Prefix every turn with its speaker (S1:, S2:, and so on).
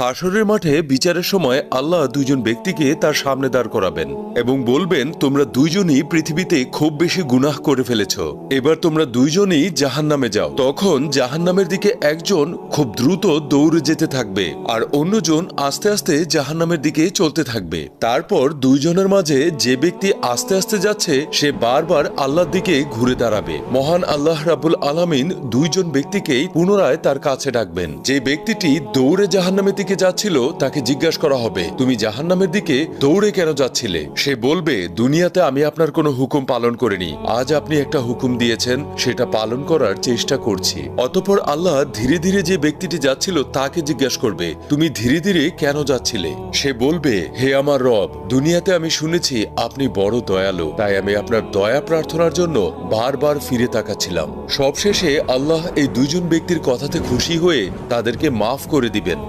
S1: হাসরের মাঠে বিচারের সময় আল্লাহ দুইজন ব্যক্তিকে তার সামনে দাঁড় করাবেন এবং বলবেন, তোমরা দুইজনই পৃথিবীতে খুব বেশি গুনাহ করে ফেলেছ, এবার তোমরা দুইজনই জাহান্নামে যাও। তখন জাহান্নামের দিকে একজন খুব দ্রুত দৌড়ে যেতে থাকবে আর অন্যজন আস্তে আস্তে জাহান্নামের দিকে চলতে থাকবে। তারপর দুইজনের মাঝে যে ব্যক্তি আস্তে আস্তে যাচ্ছে সে বারবার আল্লাহর দিকে ঘুরে দাঁড়াবে। মহান আল্লাহ রাব্বুল আলামিন দুইজন ব্যক্তিকেই পুনরায় তার কাছে ডাকবেন। যে ব্যক্তিটি দৌড়ে জাহান্নামের দিকে যাচ্ছিল তাকে জিজ্ঞাসা করা হবে, তুমি জাহান্নামের দিকে দৌড়ে কেন যাচ্ছিলে? সে বলবে, দুনিয়াতে আমি আপনার কোনো হুকুম পালন করিনি, আজ আপনি একটা হুকুম দিয়েছেন, সেটা পালন করার চেষ্টা করছি। অতঃপর আল্লাহ ধীরে ধীরে যে ব্যক্তিটি যাচ্ছিল তাকে জিজ্ঞাসা করবে, তুমি ধীরে ধীরে কেন যাচ্ছিলে? সে বলবে, হে আমার রব, দুনিয়াতে আমি শুনেছি আপনি বড় দয়ালু, তাই আমি আপনার দয়া প্রার্থনার জন্য বারবার ফিরে তাকাচ্ছিলাম। সবশেষে আল্লাহ এই দুইজন ব্যক্তির কথাতে খুশি হয়ে তাদেরকে মাফ করে দিবেন।